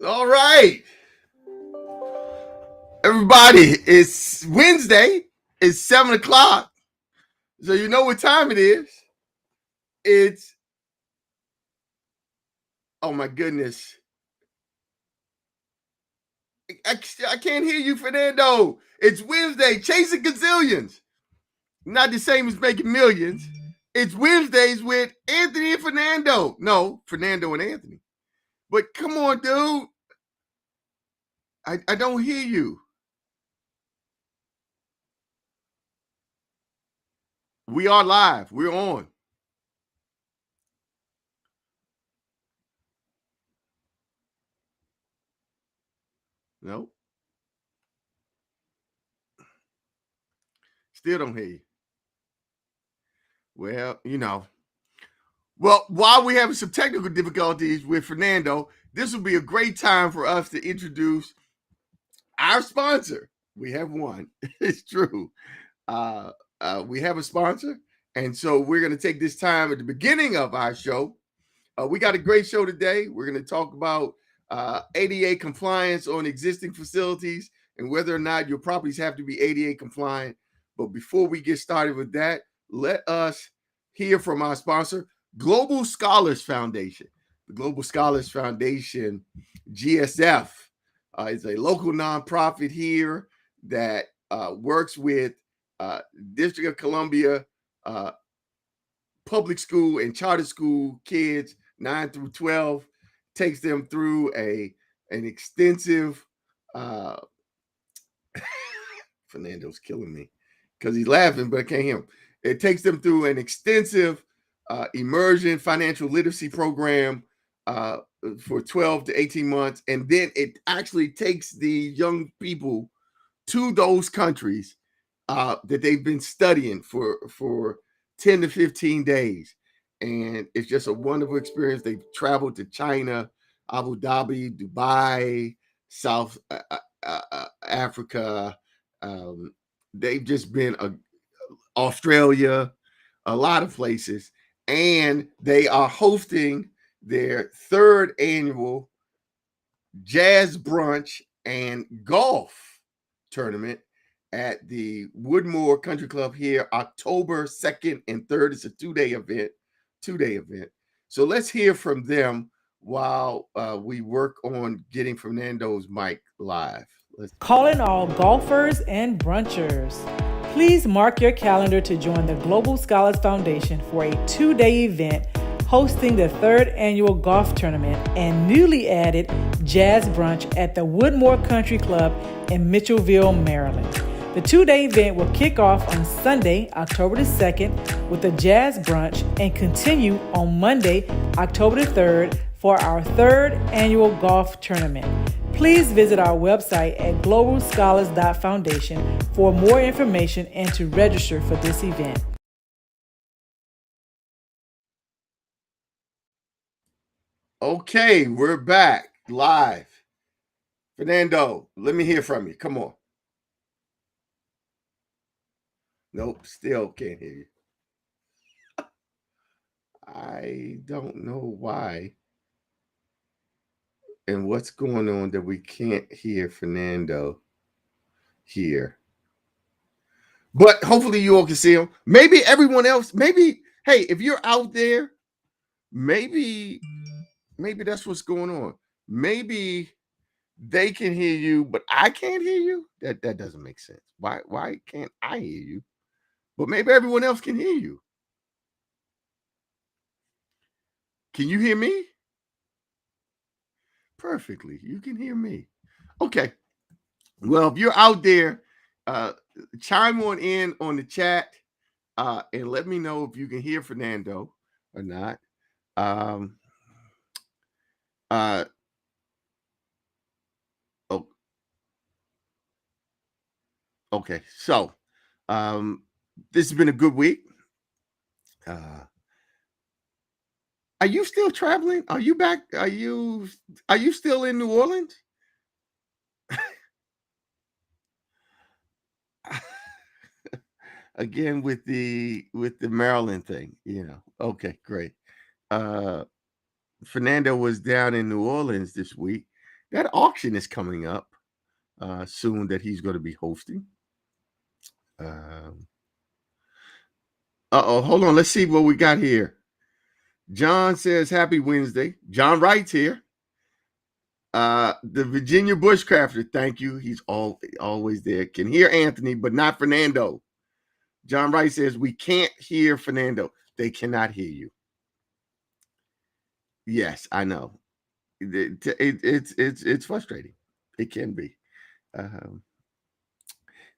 All right, everybody. It's Wednesday. It's 7 o'clock. So you know what time it is. It's oh my goodness. I can't hear you, Fernando. It's Wednesday. Chasing Gazillions. Not the same as making millions. It's Wednesdays with Anthony and Fernando. No, Fernando and Anthony. But come on, dude. I don't hear you. We are live. We're on. No, still don't hear you. Well, Well, while we're having some technical difficulties with Fernando, this will be a great time for us to introduce our sponsor. We have one. It's true. We have a sponsor. And so we're going to take this time at the beginning of our show. We got a great show today. We're going to talk about ADA compliance on existing facilities and whether or not your properties have to be ADA compliant. But before we get started with that, let us hear from our sponsor, Global Scholars Foundation. The Global Scholars Foundation, GSF, is a local nonprofit here that works with District of Columbia public school and charter school kids 9 through 12, takes them through an extensive Fernando's killing me because he's laughing, but I can't hear him. It takes them through an extensive immersion financial literacy program for 12 to 18 months. And then it actually takes the young people to those countries that they've been studying for 10 to 15 days. And it's just a wonderful experience. They've traveled to China, Abu Dhabi, Dubai, South Africa. They've just been Australia, a lot of places. And they are hosting their third annual jazz brunch and golf tournament at the Woodmore Country Club here, October 2nd and 3rd. It's a two-day event. So let's hear from them while we work on getting Fernando's mic live. Calling all golfers and brunchers. Please mark your calendar to join the Global Scholars Foundation for a 2-day event hosting the third annual golf tournament and newly added jazz brunch at the Woodmore Country Club in Mitchellville, Maryland. The 2-day event will kick off on Sunday, October the 2nd with a jazz brunch and continue on Monday, October the 3rd for our third annual golf tournament. Please visit our website at globalscholars.foundation for more information and to register for this event. Okay, we're back live. Fernando, let me hear from you. Come on. Nope, still can't hear you. I don't know why and what's going on that we can't hear Fernando here. But hopefully you all can see him. Maybe everyone else, hey, if you're out there, maybe that's what's going on. Maybe they can hear you, but I can't hear you. That doesn't make sense. Why can't I hear you? But maybe everyone else can hear you. Can you hear me? Perfectly. You can hear me. Okay. Well, if you're out there, chime on in on the chat and let me know if you can hear Fernando or not. Um, uh, oh, okay. So, this has been a good week. Are you still traveling? Are you back? Are you still in New Orleans? Again with the Maryland thing, Okay, great. Fernando was down in New Orleans this week, That auction is coming up soon that he's going to be hosting. Hold on. Let's see what we got here. John says, happy Wednesday. John writes here. The Virginia Bushcrafter, thank you. He's always there. Can hear Anthony, but not Fernando. John Wright says, we can't hear Fernando. They cannot hear you. Yes, I know. It's frustrating. It can be.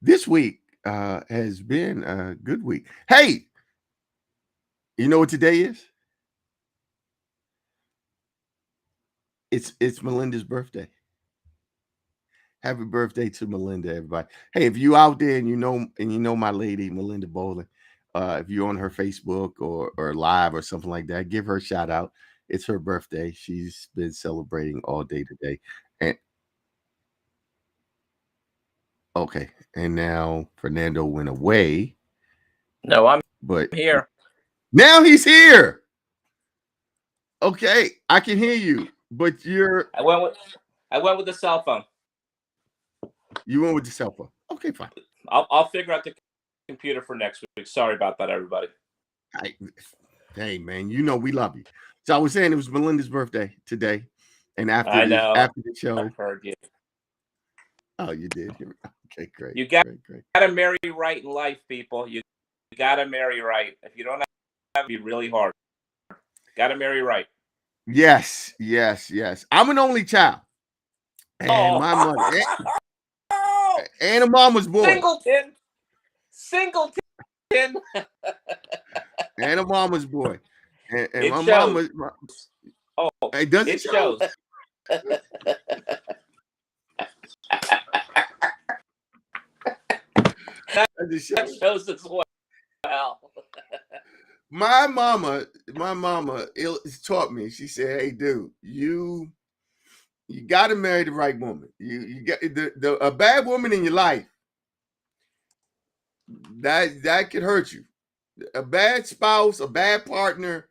This week has been a good week. Hey, you know what today is? It's Melinda's birthday. Happy birthday to Melinda, everybody. Hey, if you out there and you know my lady, Melinda Bowling, if you're on her Facebook or live or something like that, give her a shout out. It's her birthday. She's been celebrating all day today. And okay, and now Fernando went away. No, I'm but here. Now he's here. Okay, I can hear you, but I went with the cell phone. You went with the cell phone. Okay, fine. I'll figure out the computer for next week. Sorry about that, everybody. Hey, man, you know we love you. So I was saying it was Melinda's birthday today, and after the show, I heard you. Oh, you did. Okay, great. You got to marry right in life, people. You got to marry right. If you don't have, it'd be really hard. Got to marry right. Yes. I'm an only child, and my mother and a mama's boy. Singleton. And a mama's boy. And it my shows. mama. Does it show? Shows. That shows as well. My mama taught me. She said, "Hey, dude, you got to marry the right woman. You got a bad woman in your life. That could hurt you. A bad spouse, a bad partner,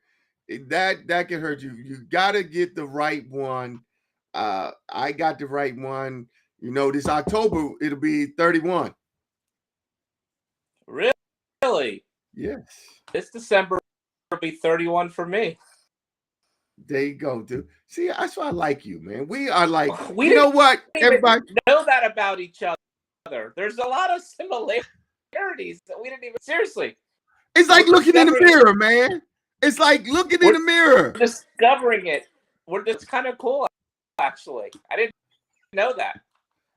that can hurt you. You got to get the right one. I got the right one. You know, this October it'll be 31. Really? Yes. This December will be 31 for me. There you go, dude. See, that's why I like you, man. We are like, you know what? Everybody know that about each other. There's a lot of similarities that we didn't even seriously. It's like looking in the mirror, man. It's like looking in the mirror. Discovering it. It's kind of cool, actually. I didn't know that.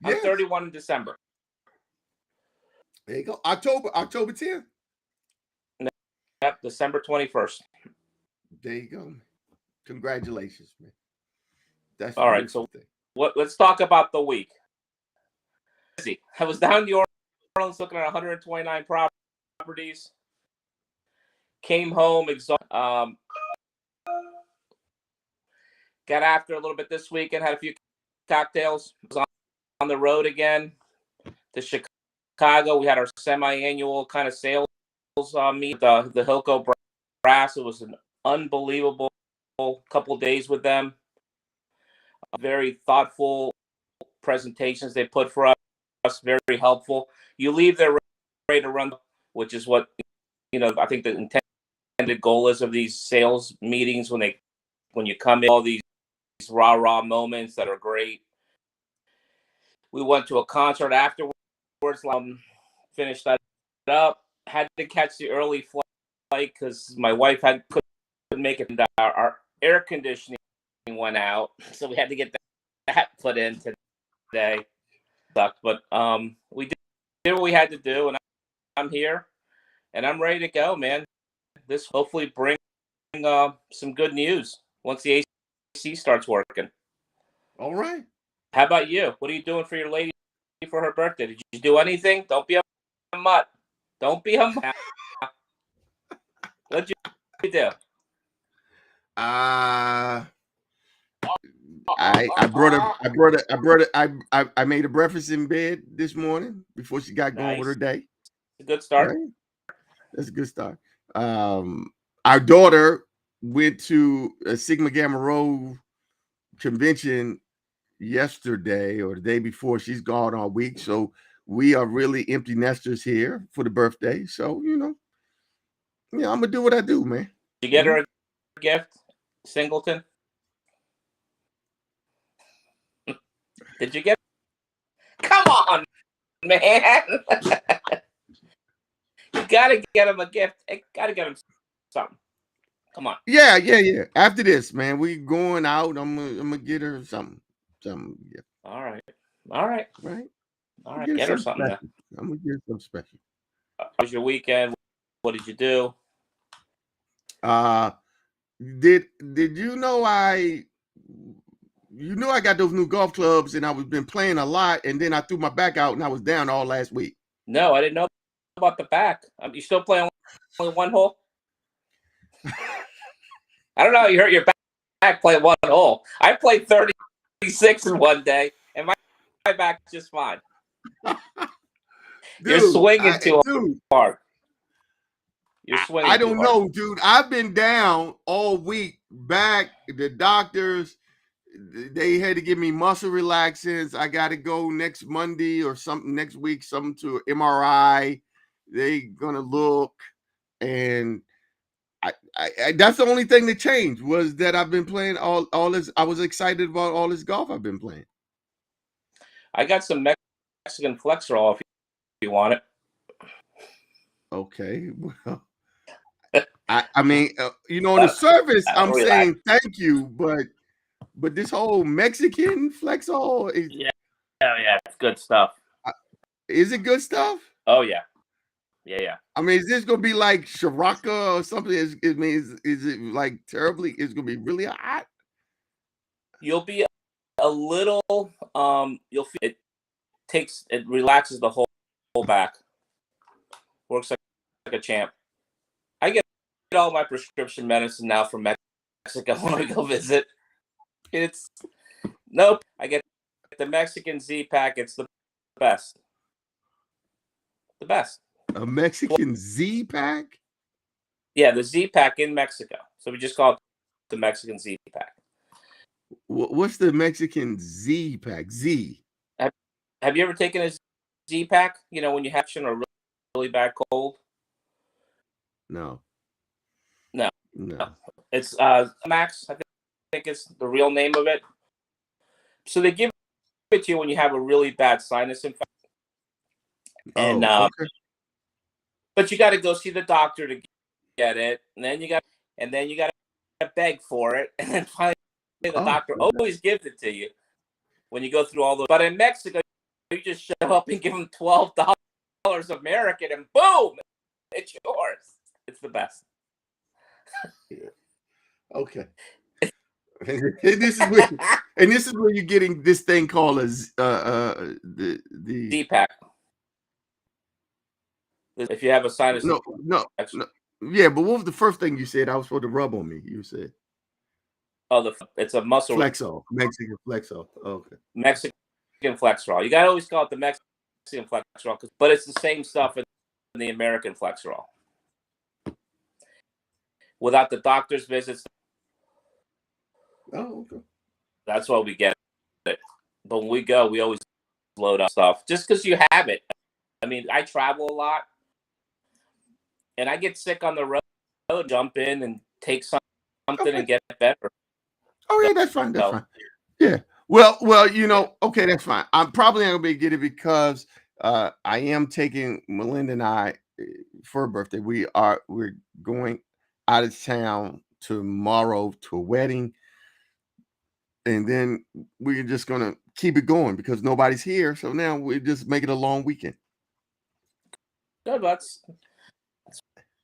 Yes. I'm 31 in December. There you go. October 10th. Yep, December 21st. There you go. Congratulations, man. That's all right. So let's talk about the week. I was down in New Orleans looking at 129 properties. Came home exhausted. Got after a little bit this weekend. Had a few cocktails. Was on the road again to Chicago. We had our semi-annual kind of sales meet. The Hilco Brass. It was an unbelievable couple days with them. Very thoughtful presentations they put for us. Very helpful. You leave there ready to run, which is what I think the intended goal is of these sales meetings when you come in, all these rah moments that are great. We went to a concert afterwards. Finished that up. Had to catch the early flight because my wife couldn't make it. Our air conditioning went out, so we had to get that put in today. Sucked, but we did what we had to do, and I'm here, and I'm ready to go, man. This hopefully bring some good news once the AC starts working. All right. How about you? What are you doing for your lady for her birthday? Did you do anything? Don't be a mutt. Don't be a mutt. What'd you do? I made a breakfast in bed this morning before she got going with her day. A good start. Right? That's a good start. Our daughter went to a Sigma Gamma Rho convention yesterday or the day before. She's gone all week, so we are really empty nesters here for the birthday. So I'm gonna do what I do, man. Did you get her a gift, Singleton? Did you get? Come on, man! You gotta get him a gift. You gotta get him something. Come on. Yeah. After this, man, we going out. I'm gonna get her something. Yeah. All right. Right. Get her something. Special. I'm gonna get her something special. How was your weekend? What did you do? Did you know I got those new golf clubs and I was been playing a lot, and then I threw my back out and I was down all last week. No, I didn't know about the back. You still playing only one hole? I don't know. You hurt your back playing one hole. I played 36 in one day, and my back's just fine. Dude, You're swinging too hard. You're swinging. I don't know, dude. I've been down all week. Back, the doctors, they had to give me muscle relaxants. I got to go next Monday or something next week, something to MRI. They gonna look, and I that's the only thing that changed was that I've been playing all this. I was excited about all this golf I've been playing. I got some Mexican Flexerol if you want it. Okay, well, I mean, on the surface, I'm saying thank you, but this whole Mexican Flexol is it's good stuff. Is it good stuff? Oh yeah. I mean, is this gonna be like Shiraka or something? Is it like terribly? It's gonna be really hot. You'll be a little. You'll feel it relaxes the whole back. Works like a champ. I get all my prescription medicine now from Mexico when I go visit. I get the Mexican Z pack. It's the best. The best. A Mexican Z pack? Yeah, the Z pack in Mexico. So we just call it the Mexican Z pack. What's the Mexican Z pack? Z. Have you ever taken a Z pack? When you have a really bad cold. No. It's Max. I think it's the real name of it. So they give it to you when you have a really bad sinus infection. And okay. But you got to go see the doctor to get it, and then you got to beg for it, and then finally the doctor always gives it to you when you go through all those. But in Mexico, you just show up and give them $12 American, and boom, it's yours. It's the best. Okay. and this is where you're getting this thing called the Z pack. If you have a sinus, no. Yeah, but what was the first thing you said? I was supposed to rub on me. You said, it's a muscle Flexol, Mexican Flexol. Okay, Mexican Flexerol. You gotta always call it the Mexican Flexerol, but it's the same stuff in the American Flexerol. Without the doctor's visits. Oh, okay. That's why we get it. But when we go, we always load up stuff just because you have it. I mean, I travel a lot, and I get sick on the road. Jump in and take something and get better. Oh yeah, that's fine. That's fine. Yeah. Well, okay, that's fine. I'm probably not gonna be able to get it because I am taking Melinda and I for her birthday. We're going out of town tomorrow to a wedding, and then we're just gonna keep it going because nobody's here. So now we just make it a long weekend. Good. That's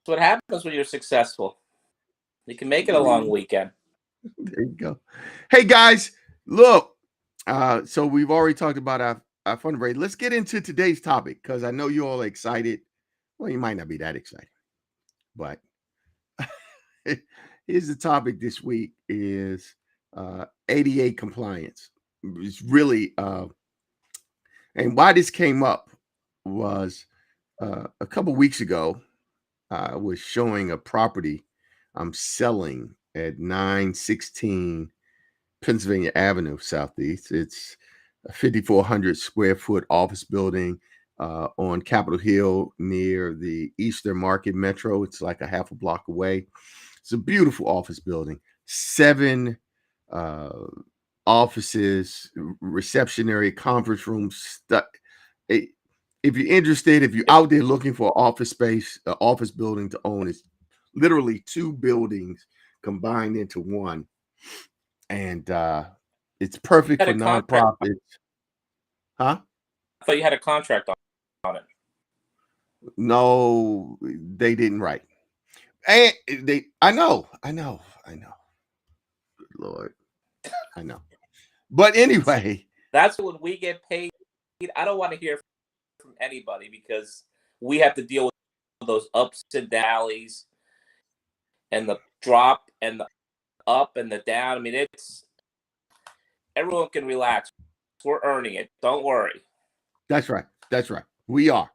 what happens when you're successful. You can make it a long weekend. There you go. Hey guys, look. So we've already talked about our fundraiser. Let's get into today's topic because I know you're all excited. Well, you might not be that excited, but here's the topic this week is ADA compliance. It's really and why this came up was a couple weeks ago. I was showing a property I'm selling at 916 Pennsylvania Avenue Southeast. It's a 5,400 square foot office building on Capitol Hill near the Eastern Market Metro. It's like a half a block away. It's a beautiful office building. 7 offices, reception area, conference rooms. If you're interested, if you're out there looking for office space, office building to own, it's literally 2 buildings combined into one. And it's perfect for nonprofits. Huh? I thought you had a contract on it. No, they didn't write. And I know. Good Lord. I know. But anyway. That's when we get paid. I don't want to hear from anybody because we have to deal with those ups and downs and the drop and the up and the down. I mean, it's everyone can relax. We're earning it. Don't worry. That's right. We are.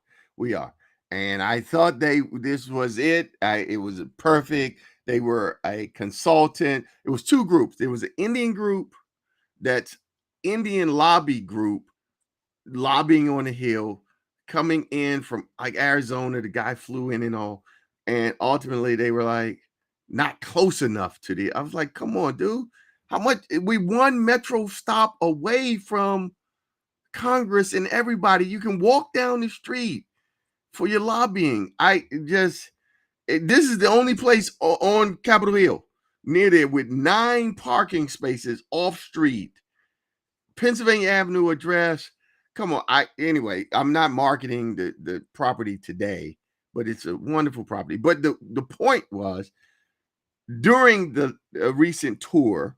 And I thought this was it. It was perfect. They were a consultant. It was 2 groups. There was an Indian group, that's Indian lobby group, lobbying on the Hill, coming in from like Arizona. The guy flew in and all. And ultimately they were like, not close enough to the. I was like, come on, dude. How much? We 1 metro stop away from Congress and everybody. You can walk down the street for your lobbying. This is the only place on Capitol Hill near there with 9 parking spaces off street. Pennsylvania Avenue address. Come on. Anyway, I'm not marketing the property today, but it's a wonderful property. But the point was, during the recent tour,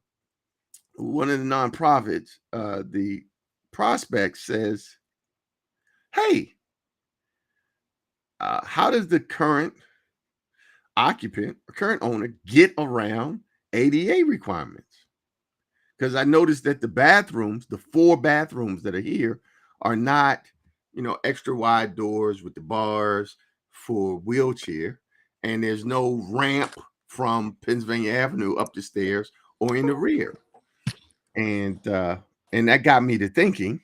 one of the nonprofits, the prospect says, hey, how does the current occupant or current owner get around ADA requirements? Because I noticed that the bathrooms, the 4 bathrooms that are here, are not, extra wide doors with the bars for wheelchair, and there's no ramp from Pennsylvania Avenue up the stairs or in the rear. And that got me to thinking,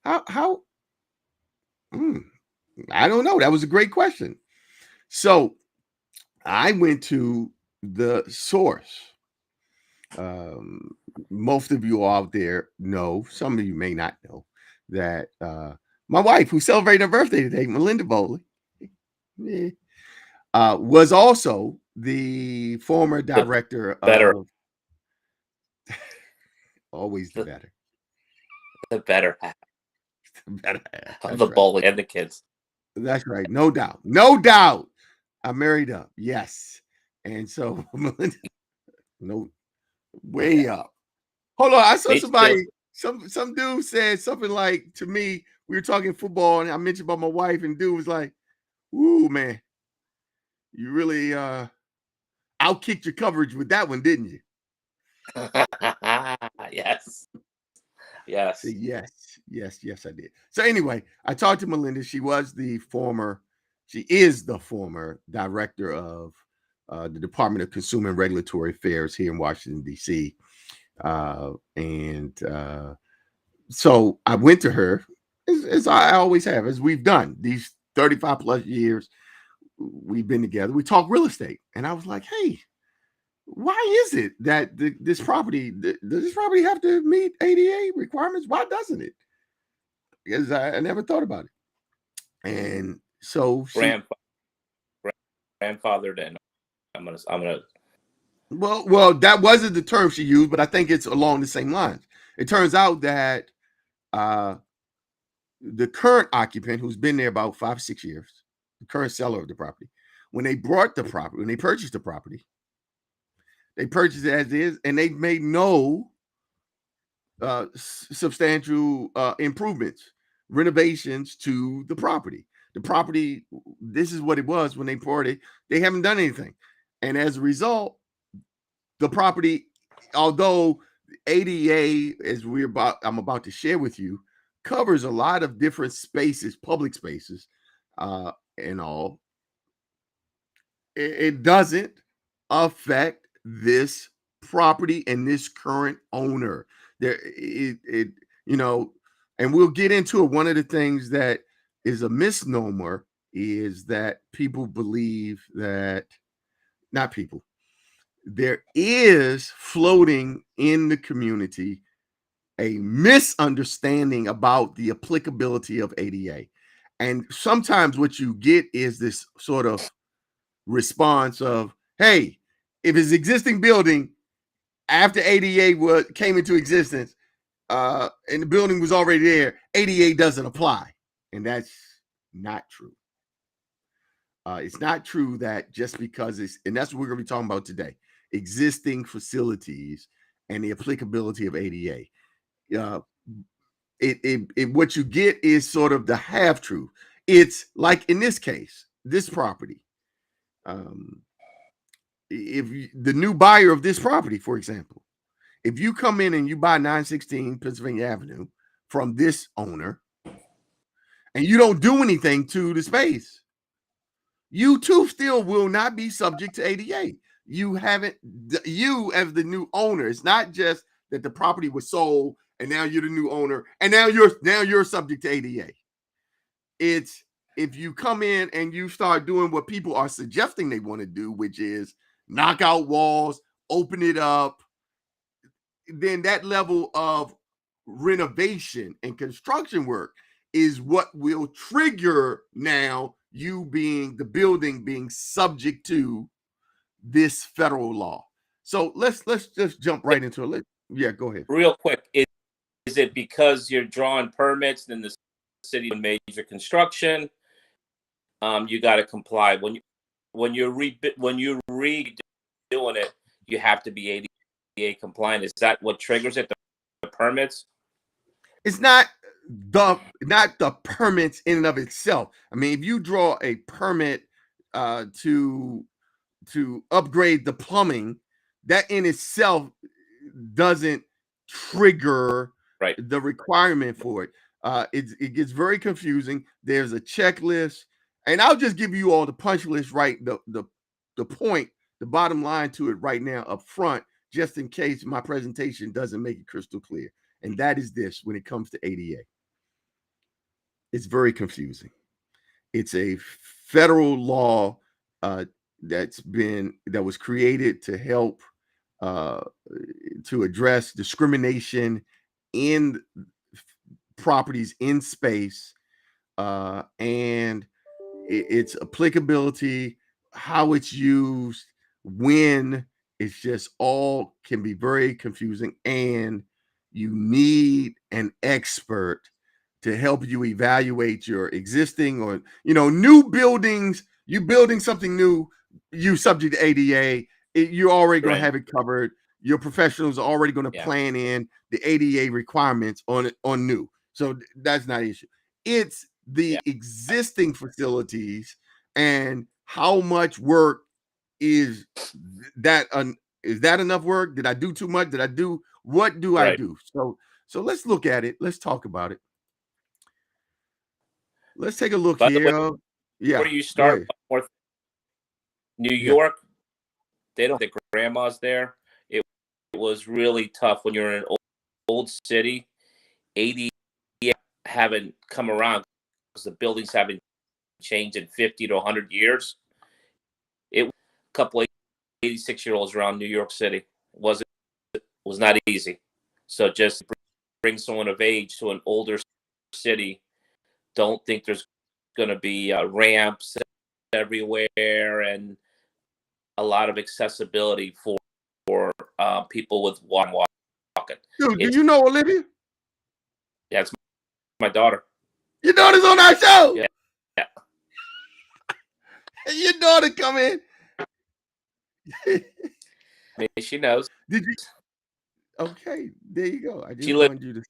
how I don't know. That was a great question. So I went to the source. Most of you out there know, some of you may not know, that my wife, who celebrated her birthday today, Melinda Bowley, was also the former director of always the better. The better half. Of the bowling and the kids. That's right. No doubt. I married up. Yes. And so Melinda, way up. Hold on. I saw somebody, some dude said something like to me, we were talking football and I mentioned about my wife, and dude was like, ooh, man, you really outkicked your coverage with that one, didn't you? Yes. Say yes, I did. So anyway, I talked to Melinda. She is the former director of the Department of Consumer and Regulatory Affairs here in Washington, D.C. So I went to her, as I always have, as we've done these 35 plus years we've been together. We talk real estate. And I was like, hey, why is it that does this property have to meet ADA requirements? Why doesn't it? Because I never thought about it. And so grandfathered in. I'm gonna. Well, that wasn't the term she used, but I think it's along the same lines. It turns out that the current occupant, who's been there about 5 or 6 years, the current seller of the property, when they purchased the property, they purchased it as is, and they made no substantial improvements, renovations to the property. The property, this is what it was when they bought it. They haven't done anything. And as a result, the property, although ADA, I'm about to share with you, covers a lot of different spaces, public spaces, and all, it doesn't affect this property and this current owner. And we'll get into it. One of the things that is a misnomer is that people believe that, not people, there is floating in the community a misunderstanding about the applicability of ADA. And sometimes what you get is this sort of response of, hey, if it's existing building after ADA came into existence, and the building was already there, ADA doesn't apply. And that's not true. It's not true that just because and that's what we're going to be talking about today, existing facilities and the applicability of ADA. What you get is sort of the half truth. It's like in this case, this property. If the new buyer of this property, for example, if you come in and you buy 916 Pennsylvania Avenue from this owner and you don't do anything to the space, you too still will not be subject to ADA. You as the new owner, it's not just that the property was sold and now you're the new owner and now you're subject to ADA. It's if you come in and you start doing what people are suggesting they want to do, which is knock out walls, open it up, then that level of renovation and construction work is what will trigger now you the building being subject to this federal law. So let's just jump right into it. Yeah, go ahead. Real quick, is it because you're drawing permits in the city of major construction? You got to comply when you're redoing it. You have to be ADA compliant. Is that what triggers it? The permits? It's not the permits in and of itself. I mean, if you draw a permit to upgrade the plumbing, that in itself doesn't trigger the requirement for it. It gets very confusing. There's a checklist, and I'll just give you all the punch list, right? The point, the bottom line to it right now up front, just in case my presentation doesn't make it crystal clear. And that is this: when it comes to ADA, it's very confusing. It's a federal law that was created to help to address discrimination in properties in space, and its applicability, how it's used, when. It's just all can be very confusing, and you need an expert to help you evaluate your existing or new buildings. You building something new, you subject to ADA, you're already going to have it covered. Your professionals are already going to plan in the ADA requirements on new. So that's not an issue. It's the existing facilities and how much work is that. Is that enough work? Did I do too much? What do I do? So let's look at it. Let's talk about it. Let's take a look here. Before you start, New York, they don't have the grandmas there. It was really tough when you're in an old city. ADA haven't come around because the buildings haven't changed in 50 to 100 years. It was a couple of 86-year-olds around New York City. It was not easy. So just bring someone of age to an older city. Don't think there's going to be ramps everywhere and a lot of accessibility for people with walking. Dude, do you know Olivia? Yeah, it's my daughter. Your daughter's on our show. Yeah. Your daughter come in. She knows. Did you? Okay, there you go. I just wanted you to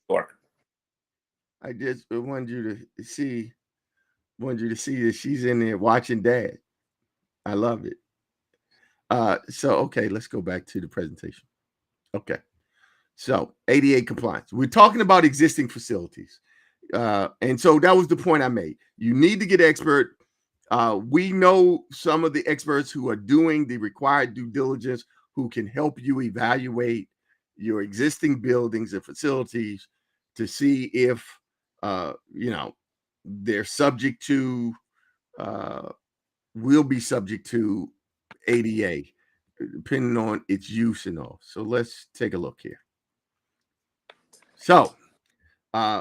see that she's in there watching Dad. I love it. So okay, let's go back to the presentation. Okay, so ADA compliance. We're talking about existing facilities, and so that was the point I made. You need to get an expert. We know some of the experts who are doing the required due diligence, who can help you evaluate your existing buildings and facilities to see if they're subject to will be subject to ADA, depending on its use and all. So let's take a look here. So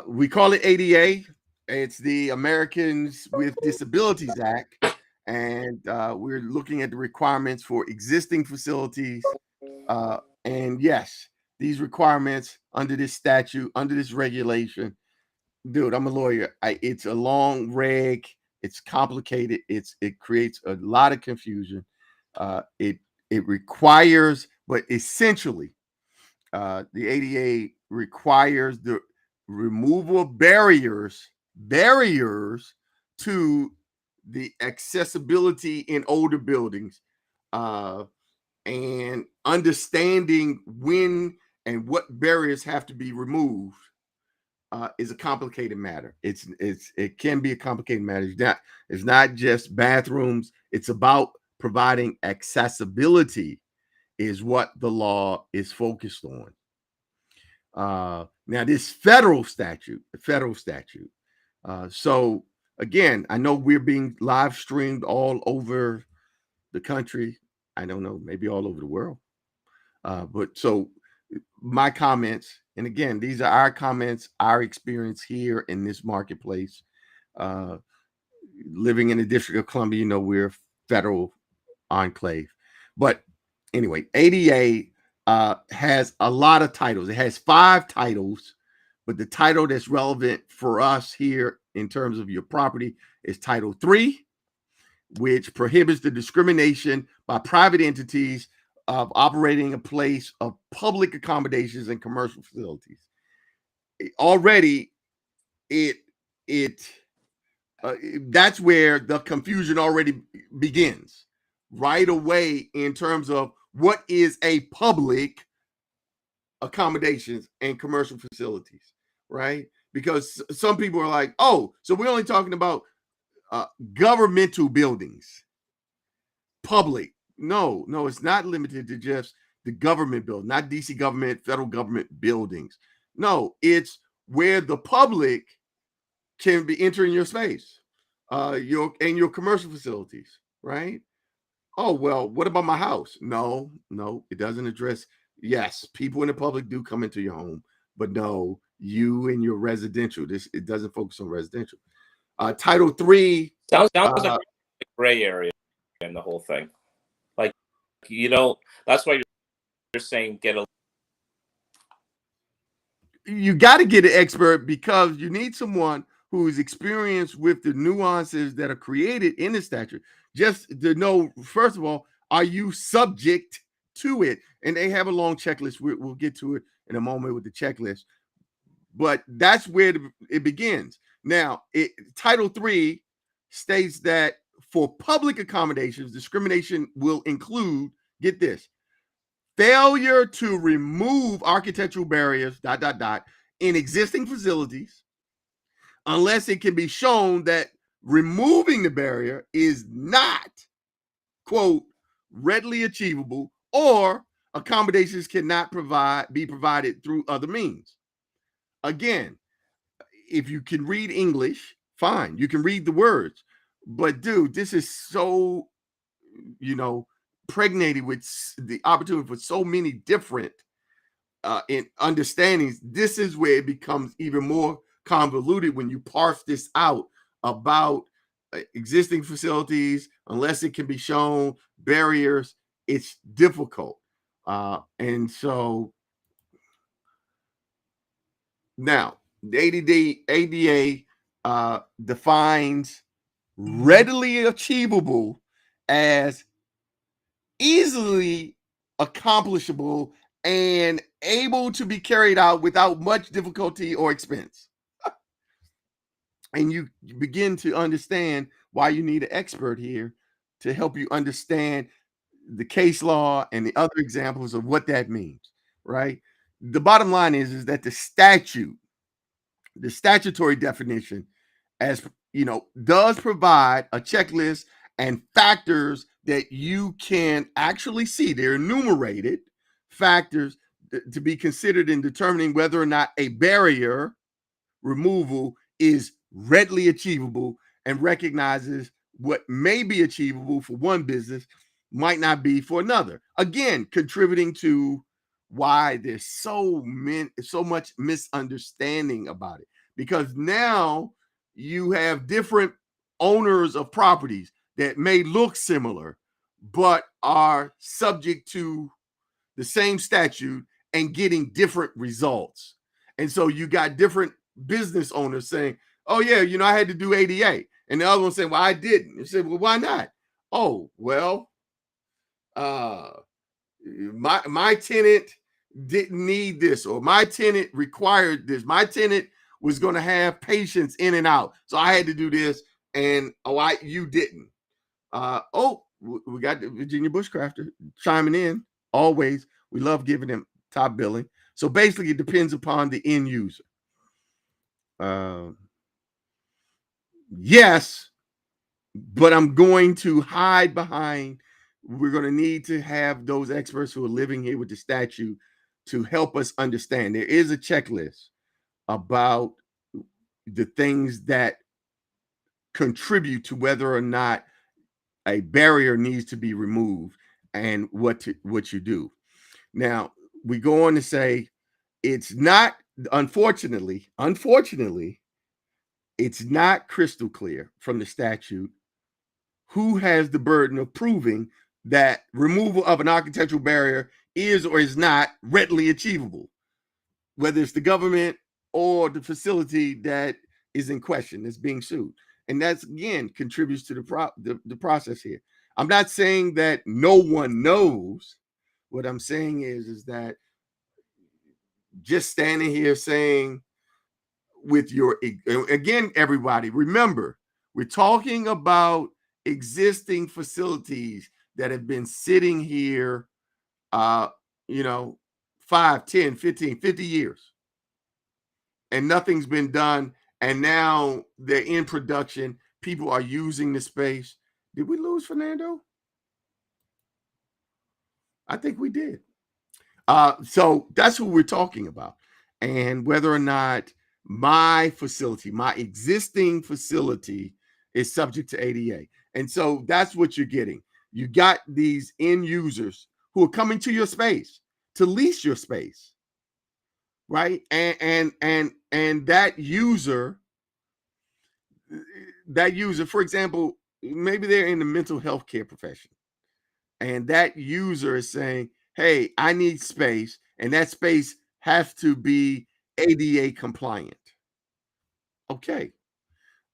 we call it ADA. It's the Americans with Disabilities Act, and we're looking at the requirements for existing facilities. And yes, these requirements under this statute, under this regulation, dude, I'm a lawyer. It's a long reg. It's complicated. It creates a lot of confusion. It requires, but essentially, the ADA requires the removal of barriers to the accessibility in older buildings, and understanding when and what barriers have to be removed. Is a complicated matter. It can be a complicated matter. It's not just bathrooms. It's about providing accessibility is what the law is focused on. Now this federal statute. So again, I know we're being live streamed all over the country. I don't know, maybe all over the world. But so my comments, and again, these are our comments, our experience here in this marketplace. Living in the District of Columbia, we're federal enclave. But anyway, ADA has a lot of titles. It has 5 titles, but the title that's relevant for us here in terms of your property is Title 3, which prohibits the discrimination by private entities of operating a place of public accommodations and commercial facilities. Already, that's where the confusion already begins right away in terms of what is a public accommodations and commercial facilities, right? Because some people are like, oh, so we're only talking about governmental buildings, public. No, it's not limited to just the government building, not DC government, federal government buildings. No, it's where the public can be entering your space, your commercial facilities, right? Oh, well, what about my house? No, it doesn't address. Yes, people in the public do come into your home, but no, you and your residential. It doesn't focus on residential. Title 3 sounds like a gray area in the whole thing. Like, that's why you're saying you got to get an expert, because you need someone who is experienced with the nuances that are created in the statute, just to know, first of all, are you subject to it? And they have a long checklist. We'll get to it in a moment with the checklist, but that's where it begins. Now, Title 3 states that for public accommodations, discrimination will include, get this, failure to remove architectural barriers, in existing facilities, unless it can be shown that removing the barrier is not, quote, readily achievable, or accommodations cannot be provided through other means. Again, if you can read English, fine, you can read the words. But dude, this is so, pregnated with the opportunity for so many different in understandings. This is where it becomes even more convoluted when you parse this out about existing facilities, unless it can be shown, barriers. It's difficult. And so now the ADA defines readily achievable as easily accomplishable and able to be carried out without much difficulty or expense. And you begin to understand why you need an expert here to help you understand the case law and the other examples of what that means, right? The bottom line is that the statutory definition, as does provide a checklist and factors that you can actually see. They're enumerated factors to be considered in determining whether or not a barrier removal is readily achievable, and recognizes what may be achievable for one business might not be for another. Again, contributing to why there's so much misunderstanding about it, because now you have different owners of properties that may look similar but are subject to the same statute and getting different results. And so you got different business owners saying, oh yeah, I had to do ADA. And the other one saying, well, I didn't. You said, well, why not? Oh, well, my tenant didn't need this, or my tenant required this. My tenant was going to have patients in and out, so I had to do this. And you didn't. We got the Virginia Bushcrafter chiming in. Always, we love giving them top billing. So basically, it depends upon the end user. Yes, but I'm going to hide behind. We're going to need to have those experts who are living here with the statute to help us understand. There is a checklist about the things that contribute to whether or not a barrier needs to be removed and what you do. Now, we go on to say it's not, unfortunately, it's not crystal clear from the statute who has the burden of proving that removal of an architectural barrier is or is not readily achievable, whether it's the government or the facility that is in question, that's being sued. And that's, again, contributes to the process here. I'm not saying that no one knows. What I'm saying is that just standing here saying with again, everybody, remember, we're talking about existing facilities that have been sitting here, 5, 10, 15, 50 years, and nothing's been done. And now they're in production. People are using the space. Did we lose Fernando? I think we did. So that's who we're talking about. And whether or not my existing facility is subject to ADA. And so that's what you're getting. You got these end users who are coming to your space to lease your space, right? And that user, for example, maybe they're in the mental health care profession, and that user is saying, hey, I need space, and that space has to be ADA compliant. Okay.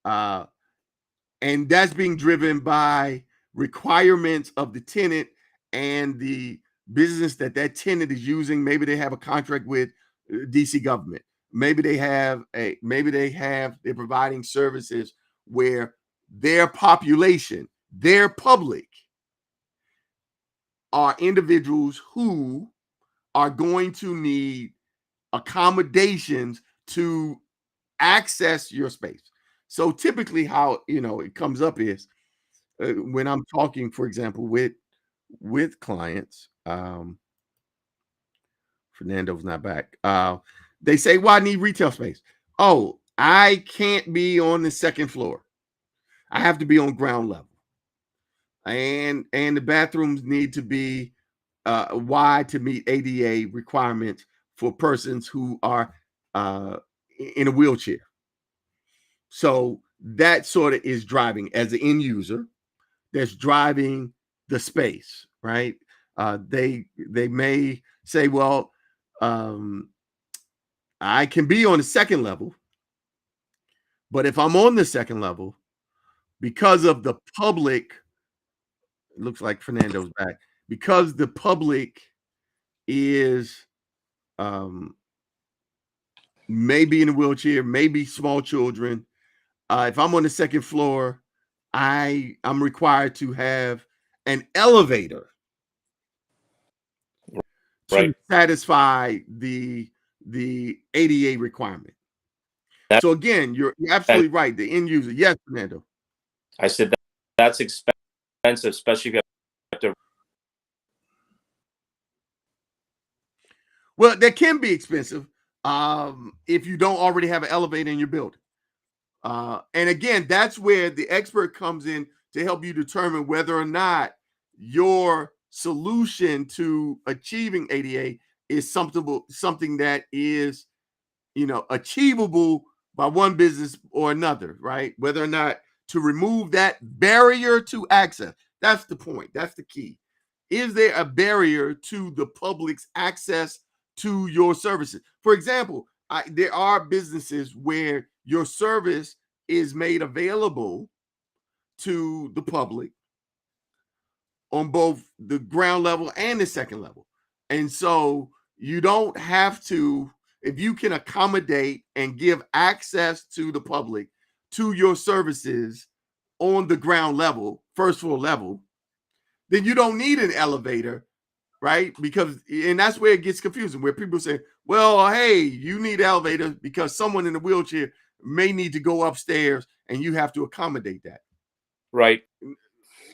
And that's being driven by requirements of the tenant and the business that tenant is using. Maybe they have a contract with DC government. Maybe they're providing services where their population, their public, are individuals who are going to need accommodations to access your space. So typically how, it comes up is when I'm talking, for example, with clients, Fernando's not back. They say, well, I need retail space. Oh, I can't be on the second floor. I have to be on ground level. And the bathrooms need to be wide to meet ADA requirements for persons who are in a wheelchair. So that sort of is driving, as an end user, that's driving the space, right? They may say, well, I can be on the second level, but if I'm on the second level, because of the public, it looks like Fernando's back, because the public is maybe in a wheelchair, maybe small children. If I'm on the second floor, I'm required to have an elevator to satisfy the ADA requirement. So again, you're absolutely right. The end user, yes, Fernando. I said that's expensive, especially if you Well, that can be expensive if you don't already have an elevator in your building. And again, that's where the expert comes in to help you determine whether or not your solution to achieving ADA is something that is, achievable by one business or another, right? Whether or not to remove that barrier to access. That's the point. That's the key. Is there a barrier to the public's access to your services? For example, there are businesses where your service is made available to the public on both the ground level and the second level. And so you don't have to, if you can accommodate and give access to the public to your services on the ground level, first floor level, then you don't need an elevator, right? Because, and that's where it gets confusing, where people say, well, hey, you need an elevator because someone in a wheelchair may need to go upstairs and you have to accommodate that. Right.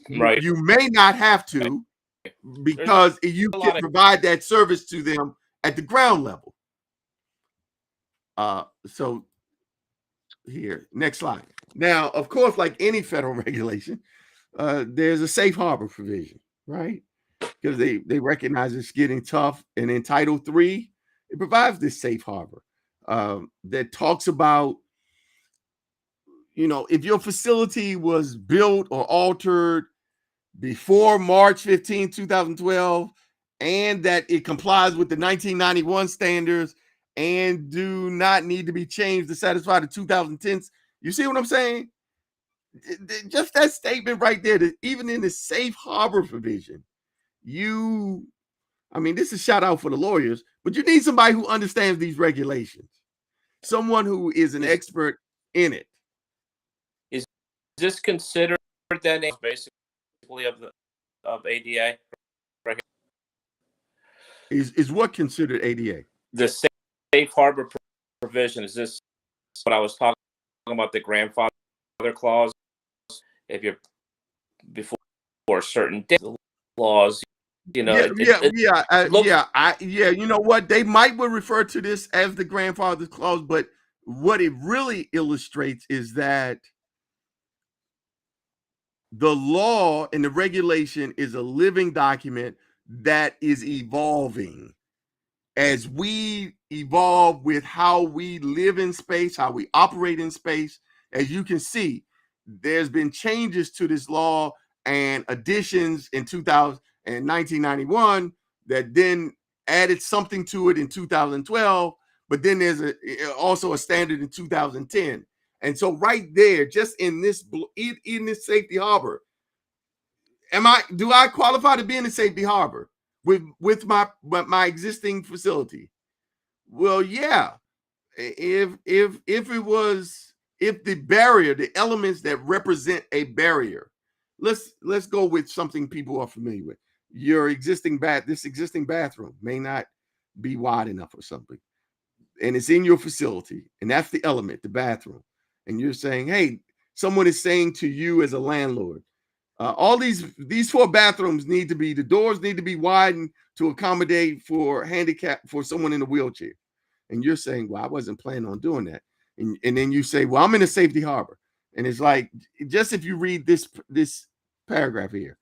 You may not have to, because you can provide that service to them at the ground level. So here, next slide. Now, of course, like any federal regulation, there's a safe harbor provision, right? Because they recognize it's getting tough. And in Title III, it provides this safe harbor that talks about, if your facility was built or altered before March 15, 2012, and that it complies with the 1991 standards and do not need to be changed to satisfy the 2010s. You see what I'm saying? Just that statement right there, that even in the safe harbor provision, this is a shout out for the lawyers, but you need somebody who understands these regulations, someone who is an expert in it. Is this considered then basically of ADA? Is what considered ADA? The safe harbor provision, is this what I was talking about, the grandfather clause? If you're before a certain date, laws, You know what? They might would refer to this as the grandfather clause, but what it really illustrates is that the law and the regulation is a living document that is evolving as we evolve with how we live in space, how we operate in space. As you can see, there's been changes to this law and additions in 2000 and 1991 that then added something to it in 2012, but then there's also a standard in 2010. And so right there, just in this safety harbor, do I qualify to be in the safety harbor with my existing facility? Well, yeah. If the barrier, the elements that represent a barrier, let's go with something people are familiar with. Your existing existing bathroom may not be wide enough or something, and it's in your facility, and that's the element, the bathroom. And you're saying, hey, someone is saying to you as a landlord, all these 4 bathrooms the doors need to be widened to accommodate for someone in a wheelchair. And you're saying, well, I wasn't planning on doing that. And then you say, well, I'm in a safety harbor. And it's like, just if you read this paragraph here,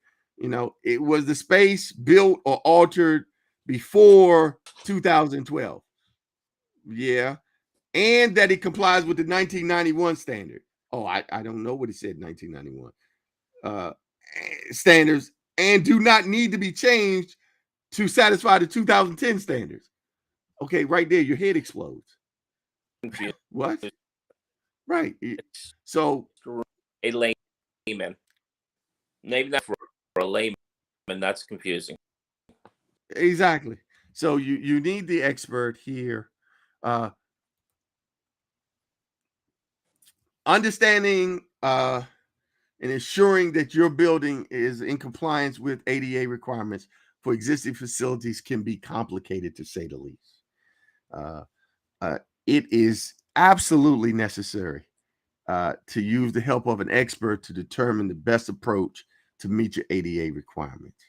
it was the space built or altered before 2012. Yeah. And that it complies with the 1991 standard. Oh, I don't know what it said, 1991. Standards, and do not need to be changed to satisfy the 2010 standards. Okay, right there, your head explodes. What? Right. So a layman, maybe not for a layman, that's confusing. Exactly. So you need the expert here. Understanding and ensuring that your building is in compliance with ADA requirements for existing facilities can be complicated, to say the least. It is absolutely necessary to use the help of an expert to determine the best approach to meet your ADA requirements.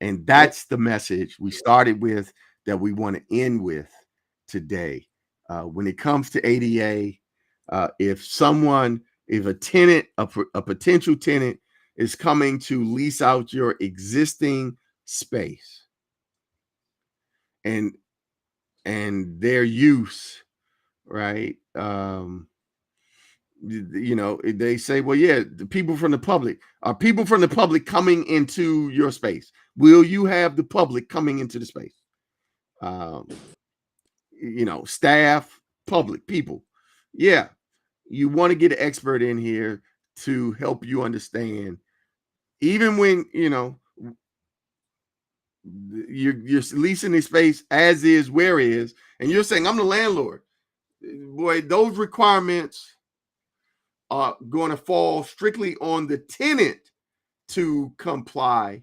And that's the message we started with, that we want to end with today. When it comes to ADA, if a tenant, a potential tenant is coming to lease out your existing space and their use, right? They say, well, yeah, the people from the public are people from the public coming into your space. Will you have the public coming into the space? Staff, public, people. Yeah, you want to get an expert in here to help you understand, even when you're leasing a space as is, where is, and you're saying I'm the landlord. Boy, those requirements are going to fall strictly on the tenant to comply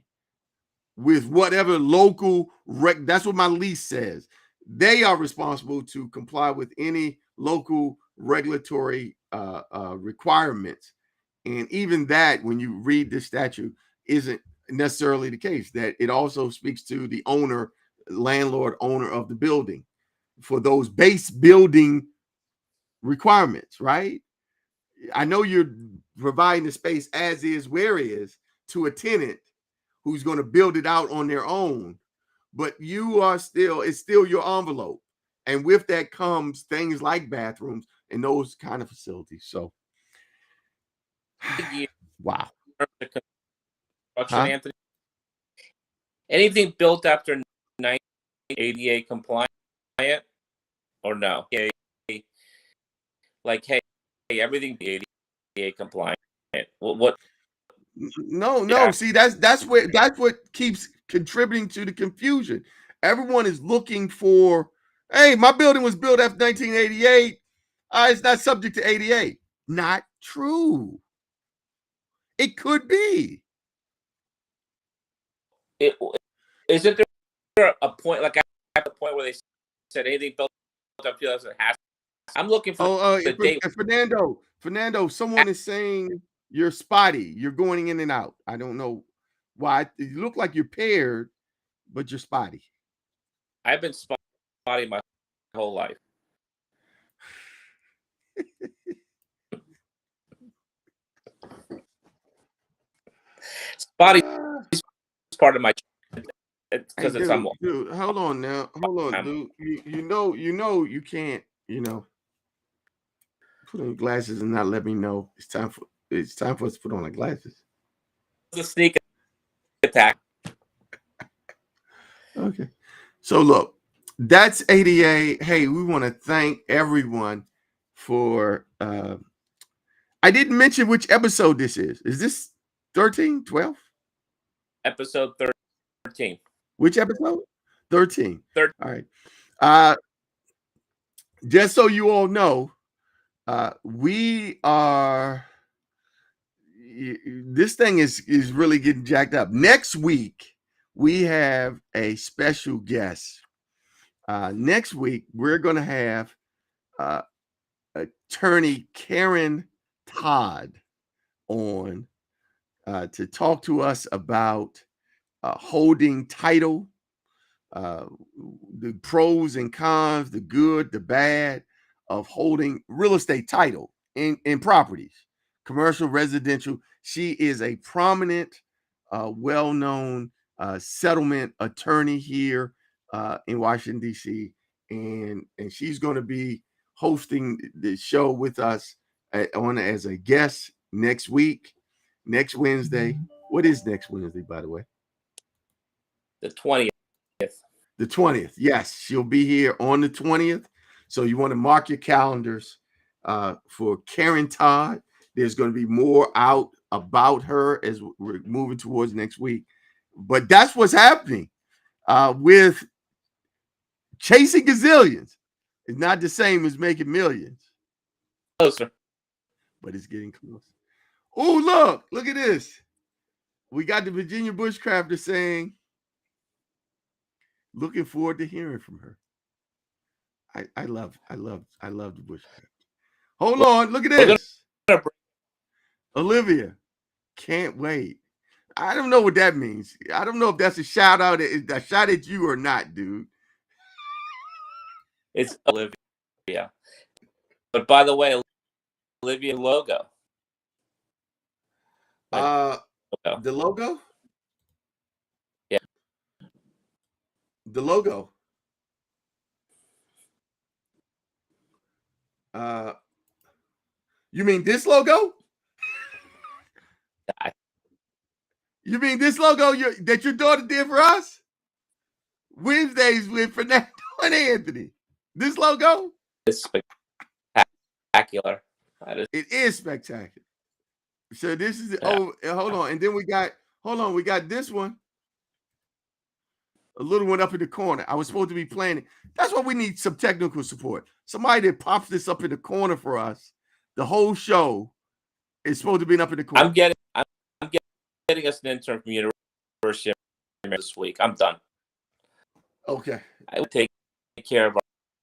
with whatever local that's what my lease says. They are responsible to comply with any local regulatory requirements. And even that, when you read the statute, isn't necessarily the case. That it also speaks to the landlord owner of the building for those base building requirements, right? I know you're providing the space as is, where is, to a tenant who's going to build it out on their own, but it's still your envelope. And with that comes things like bathrooms and those kind of facilities. So, wow. Anthony, anything built after 19 ADA compliant or no? Like, hey, everything ADA compliant. What? No. Yeah. See, that's what keeps contributing to the confusion. Everyone is looking for, hey, my building was built after 1988. It's not subject to ADA. Not true. It could be. Isn't there a point, like at the point where they said anything built up 2000 has? I'm looking for the date. Fernando, someone is saying you're spotty. You're going in and out. I don't know why. You look like you're paired, but you're spotty. I've been spotty my whole life. Spotty is part of my because it's dude, hold on now. Hold on, dude. You know you can't, put on glasses and not let me know it's time for us to put on our glasses. The sneak attack. Okay. So look, that's ADA. Hey, we want to thank everyone for I didn't mention which episode this is. Is this 13, 12? Episode 13. Which episode? 13. 13. All right. Just so you all know, we are this thing is really getting jacked up. Next week, we have a special guest. Next week, we're going to have attorney Karen Todd on to talk to us about holding title, the pros and cons, the good, the bad of holding real estate title in properties, commercial, residential. She is a prominent, well-known settlement attorney here in Washington, D.C., and she's going to be hosting the show with us on as a guest next week, next Wednesday. What is next Wednesday, by the way? The 20th. The 20th. Yes, she'll be here on the 20th. So you want to mark your calendars for Karen Todd. There's going to be more out about her as we're moving towards next week. But that's what's happening with chasing gazillions. It's not the same as making millions. Closer. But it's getting close. Oh, look at this. We got the Virginia Bushcrafter saying, looking forward to hearing from her. I love the Bushcraft. Hold on, look at this. Olivia, can't wait. I don't know what that means. I don't know if that's a shout out, a shot at you or not, dude. It's Olivia. But by the way, Olivia logo. The logo? Yeah. The logo. You mean this logo? You mean this logo that your daughter did for us? Wednesdays with Fernando and Anthony. This logo? It's spectacular. It is spectacular. So this is hold on. And then we got this one. A little one up in the corner. I was supposed to be playing it. That's why we need some technical support. Somebody that pops this up in the corner for us. The whole show is supposed to be up in the corner. I'm getting us an intern from University of this week. I'm done. Okay. I would take care of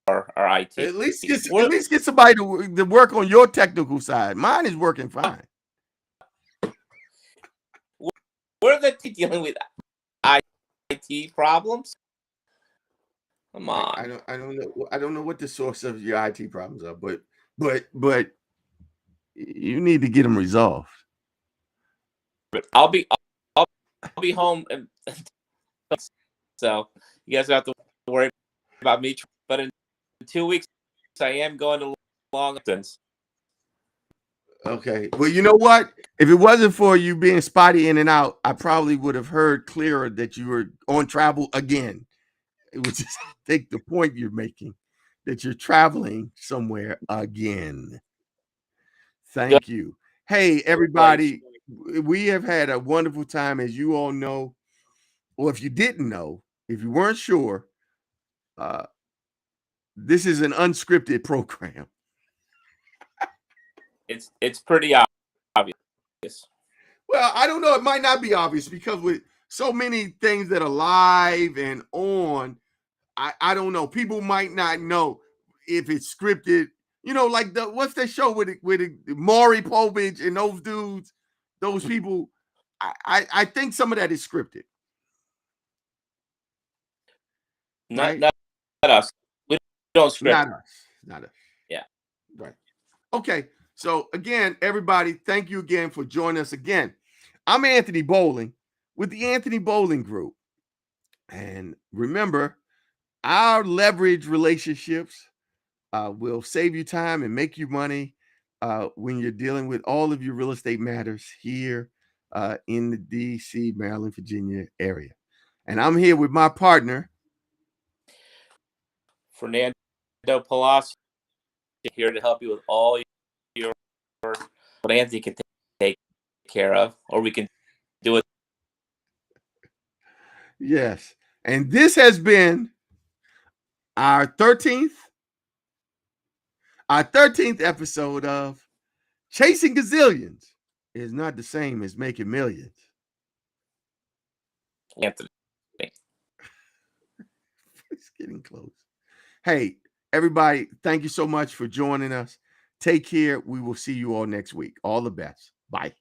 our IT. At least get somebody to work on your technical side. Mine is working fine. We're dealing with IT problems. Come on. I don't know what the source of your IT problems are, but you need to get them resolved. But I'll be home, so you guys don't have to worry about me. But in 2 weeks, I am going to long distance. Okay. Well, you know what? If it wasn't for you being spotty in and out, I probably would have heard clearer that you were on travel again. Which is, I think, the point you're making, that you're traveling somewhere again. Thank you. Hey, everybody. We have had a wonderful time, as you all know. Or if you didn't know, if you weren't sure, this is an unscripted program. It's pretty obvious. Well, I don't know. It might not be obvious because with so many things that are live and on, I don't know. People might not know if it's scripted. You know, like what's that show with Maury Povich and those dudes, those people. I think some of that is scripted. Not us. We don't script. Not us. Yeah. Right. Okay. So again, everybody, thank you again for joining us again. I'm Anthony Bowling with the Anthony Bowling Group. And remember, our leverage relationships will save you time and make you money when you're dealing with all of your real estate matters here in the D.C., Maryland, Virginia area. And I'm here with my partner, Fernando Palacio, here to help you with all your what Anthony can take care of, or we can do it. Yes. And this has been our 13th episode of Chasing Gazillions is not the same as making millions. Anthony. It's getting close. Hey, everybody, thank you so much for joining us. Take care. We will see you all next week. All the best. Bye.